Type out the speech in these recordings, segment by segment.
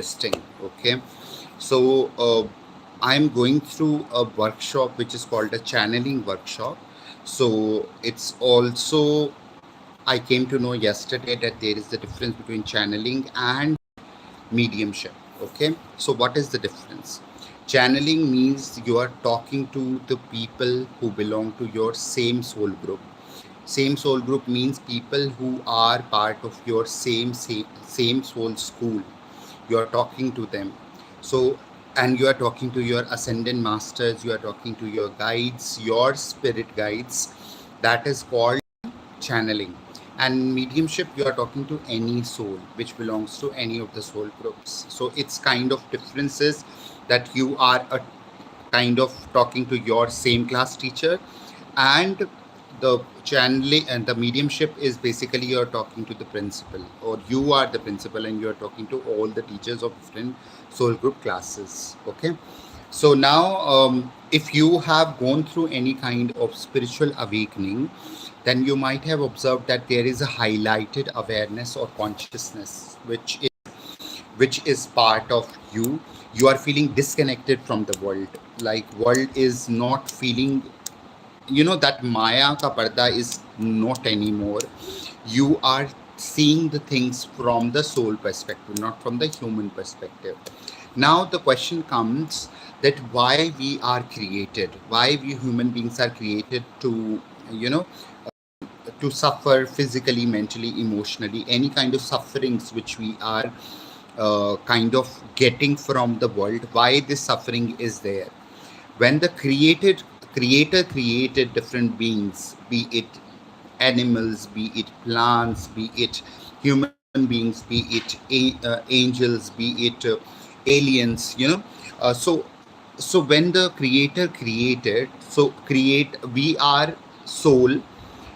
interesting. Okay, so I'm going through a workshop which is called a channeling workshop. So it's also, I came to know yesterday that there is the difference between channeling and mediumship. Okay, so what is the difference? Channeling means you are talking to the people who belong to your same soul group. Same soul group means people who are part of your same soul school. You are talking to them. So, and you are talking to your ascendant masters, you are talking to your guides, your spirit guides. That is called channeling. And mediumship, you are talking to any soul which belongs to any of the soul groups. So it's kind of differences that you are a kind of talking to your same class teacher, and the channeling and the mediumship is basically you're talking to the principal, or you are the principal and you're talking to all the teachers of different soul group classes. Okay, so now if you have gone through any kind of spiritual awakening, then you might have observed that there is a highlighted awareness or consciousness which is part of you. You are feeling disconnected from the world, like world is not feeling, that maya ka parda is not anymore. You are seeing the things from the soul perspective, not from the human perspective. Now the question comes that why we are created, why we human beings are created to, you know to suffer physically, mentally, emotionally, any kind of sufferings which we are kind of getting from the world. Why this suffering is there? When the creator created different beings, be it animals, be it plants, be it human beings, be it angels, be it aliens, so when the creator created, so create we are soul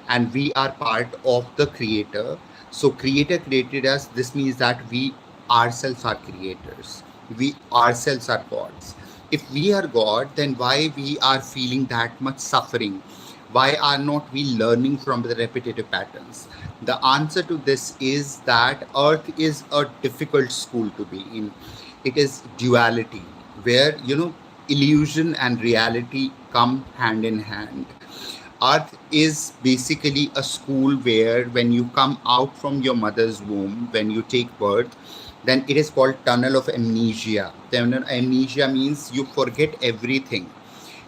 and we are part of the creator. So creator created us. This means that we ourselves are creators, we ourselves are gods. If we are god, then why we are feeling that much suffering? Why are not we learning from the repetitive patterns? The answer to this is that earth is a difficult school to be in. It is duality, where illusion and reality come hand in hand. Earth is basically a school where when you come out from your mother's womb, when you take birth, then it is called tunnel of amnesia. Tunnel amnesia means you forget everything.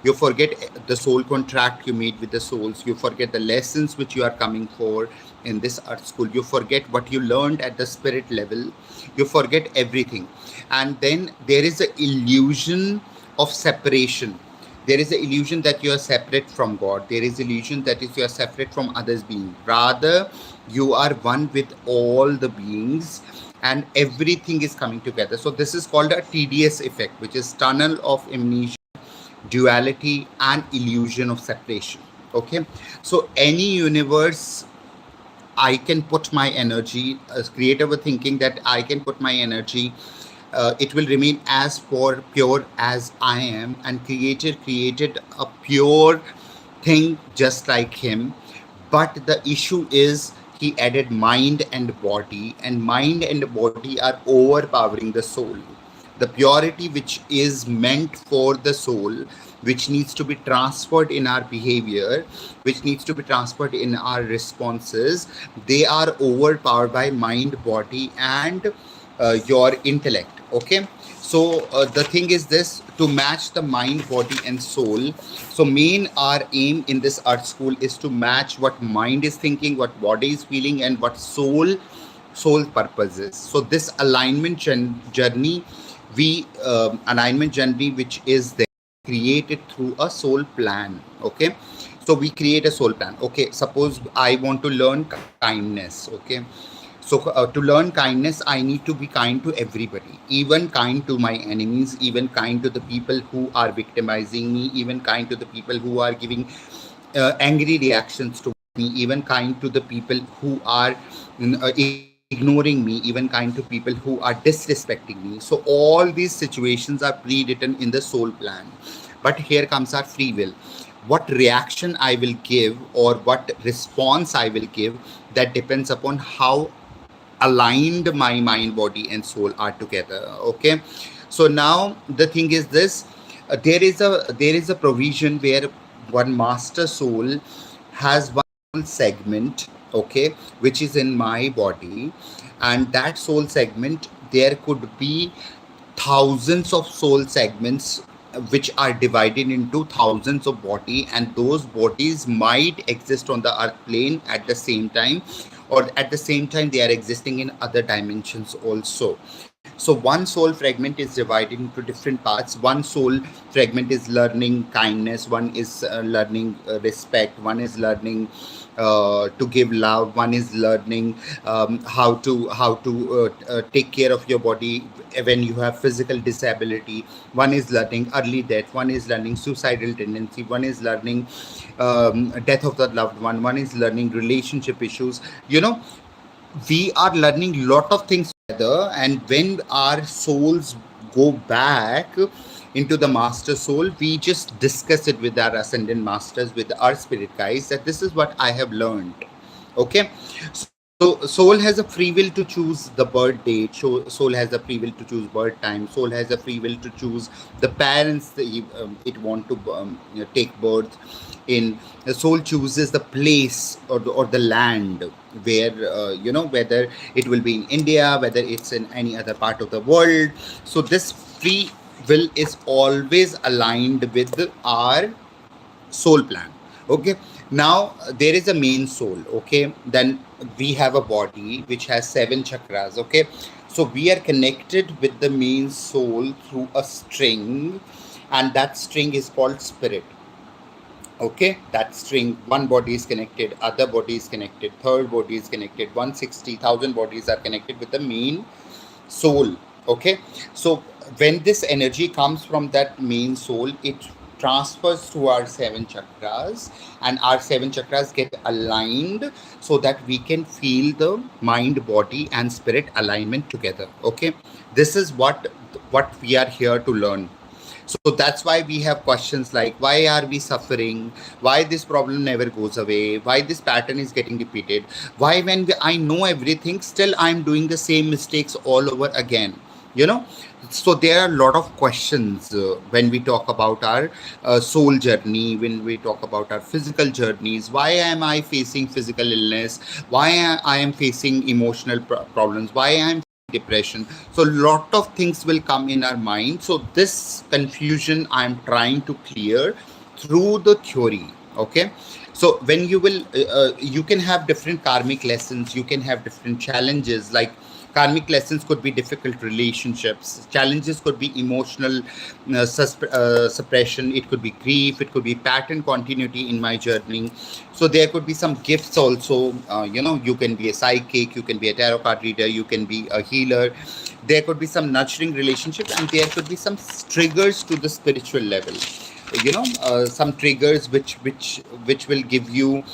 You forget the soul contract you made with the souls. You forget the lessons which you are coming for in this earth school. You forget what you learned at the spirit level. You forget everything. And then there is the illusion of separation. There is the illusion that you are separate from God. There is illusion that is you are separate from others being. Rather, you are one with all the beings and everything is coming together. So this is called a TDS effect, which is tunnel of amnesia, duality, and illusion of separation. Okay, so any universe I can put my energy, as creative thinking that I can put my energy, it will remain as pure as I am, and created a pure thing just like him. But the issue is he added mind and mind and body are overpowering the soul. The purity which is meant for the soul, which needs to be transferred in our behavior, which needs to be transferred in our responses, they are overpowered by mind, body, and your intellect. Okay, so the thing is this: to match the mind, body, and soul. So main our aim in this art school is to match what mind is thinking, what body is feeling, and what soul purpose is. So this alignment journey, we alignment journey which is there, created through a soul plan. Okay, so we create a soul plan. Okay, suppose I want to learn kindness. Okay, so to learn kindness, I need to be kind to everybody, even kind to my enemies, even kind to the people who are victimizing me, even kind to the people who are giving angry reactions to me, even kind to the people who are ignoring me, even kind to people who are disrespecting me. So all these situations are pre-written in the soul plan. But here comes our free will. What reaction I will give or what response I will give, that depends upon how aligned my mind, body, and soul are together. Okay, so now the thing is this: there is a provision where one master soul has one soul segment, okay, which is in my body, and that soul segment, there could be thousands of soul segments which are divided into thousands of body, and those bodies might exist on the earth plane at the same time, or at the same time they are existing in other dimensions also. So one soul fragment is divided into different parts. One soul fragment is learning kindness, one is learning respect, one is learning to give love, one is learning how to take care of your body when you have physical disability, one is learning early death, one is learning suicidal tendency, one is learning death of the loved one is learning relationship issues. You know, we are learning lot of things together, and when our souls go back into the master soul, we just discuss it with our ascendant masters, with our spirit guides, that this is what I have learned. Okay, so soul has a free will to choose the birth date, soul has a free will to choose birth time, soul has a free will to choose the parents that it want to take birth in. The soul chooses the place, or the land where whether it will be in India, whether it's in any other part of the world. So this free will is always aligned with our soul plan. Okay, now there is a main soul. Okay, then we have a body which has seven chakras. Okay, so we are connected with the main soul through a string, and that string is called spirit. Okay, that string, one body is connected, other body is connected, third body is connected, 160,000 bodies are connected with the main soul. Okay, so when this energy comes from that main soul, it transfers to our seven chakras, and our seven chakras get aligned so that we can feel the mind, body, and spirit alignment together. Okay, this is what we are here to learn. So that's why we have questions like, why are we suffering, why this problem never goes away, why this pattern is getting repeated, why I know everything, still I'm doing the same mistakes all over again. You know, so there are a lot of questions when we talk about our soul journey, when we talk about our physical journeys. Why am I facing physical illness? Why I am facing emotional problems? Why I am depression? So lot of things will come in our mind. So this confusion I'm trying to clear through the theory. Okay, so when you can have different karmic lessons, you can have different challenges. Like, karmic lessons could be difficult relationships, challenges could be emotional suppression, it could be grief, it could be pattern continuity in my journey. So there could be some gifts also. You can be a psychic, you can be a tarot card reader, you can be a healer. There could be some nurturing relationship, and there could be some triggers to the spiritual level. Some triggers which will give you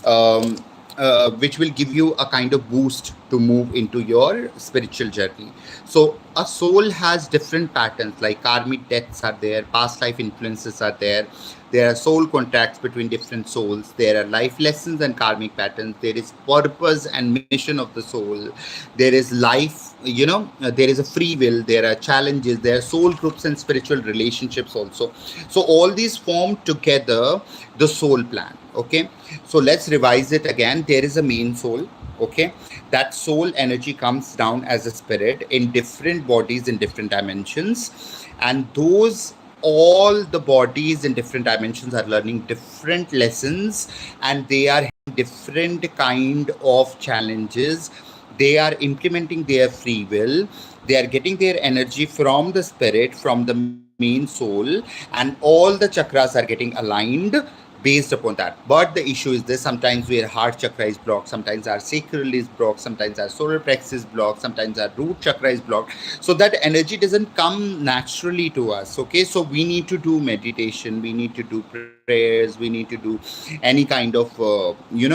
um, a kind of boost to move into your spiritual journey. So a soul has different patterns, like karmic debts are there, past life influences are there. There are soul contracts between different souls. There are life lessons and karmic patterns. There is purpose and mission of the soul. There is life, there is a free will. There are challenges. There are soul groups and spiritual relationships also. So all these form together the soul plan. Okay, so let's revise it again. There is a main soul. Okay, that soul energy comes down as a spirit in different bodies in different dimensions, and those all the bodies in different dimensions are learning different lessons, and they are having different kind of challenges. They are implementing their free will. They are getting their energy from the spirit, from the main soul, and all the chakras are getting aligned based upon that. But the issue is this: sometimes our heart chakra is blocked, sometimes our sacral is blocked, sometimes our solar plexus is blocked, sometimes our root chakra is blocked. So that energy doesn't come naturally to us. Okay, so we need to do meditation, we need to do prayers, we need to do any kind of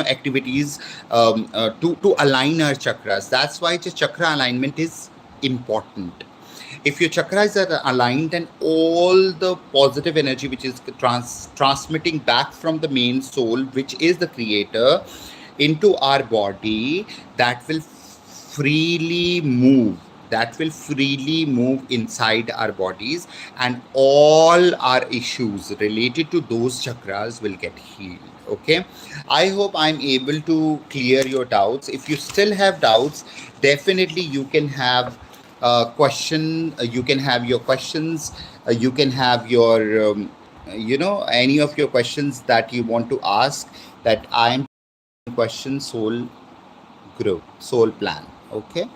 activities to align our chakras. That's why the chakra alignment is important. If your chakras are aligned, and all the positive energy which is transmitting back from the main soul, which is the creator, into our body, that will freely move. That will freely move inside our bodies, and all our issues related to those chakras will get healed. Okay, I hope I'm able to clear your doubts. If you still have doubts, definitely you can have question. You can have your questions. You can have your any of your questions that you want to ask, that I'm question soul grow soul plan. Okay,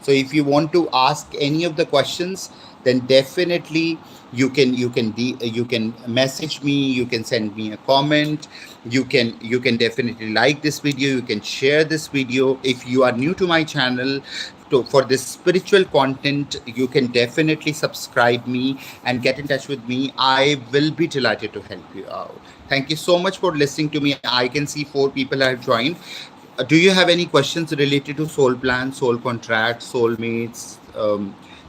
so if you want to ask any of the questions, then definitely you can message me, you can send me a comment, you can definitely like this video, you can share this video. If you are new to my channel, for this spiritual content, you can definitely subscribe me and get in touch with me. I will be delighted to help you out. Thank you so much for listening to me. I can see 4 people have joined. Do you have any questions related to soul plan, soul contract, soulmates,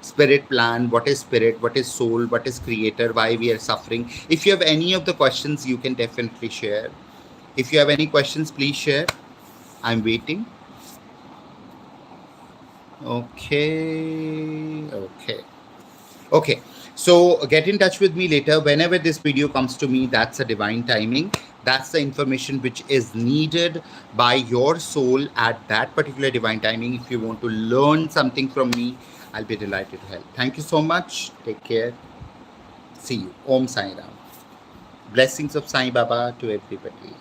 spirit plan? What is spirit? What is soul? What is creator? Why we are suffering? If you have any of the questions, you can definitely share. If you have any questions, please share. I'm waiting. Okay. So get in touch with me later. Whenever this video comes to me, that's a divine timing. That's the information which is needed by your soul at that particular divine timing. If you want to learn something from me, I'll be delighted to help. Thank you so much. Take care. See you. Om Sai Ram. Blessings of Sai Baba to everybody.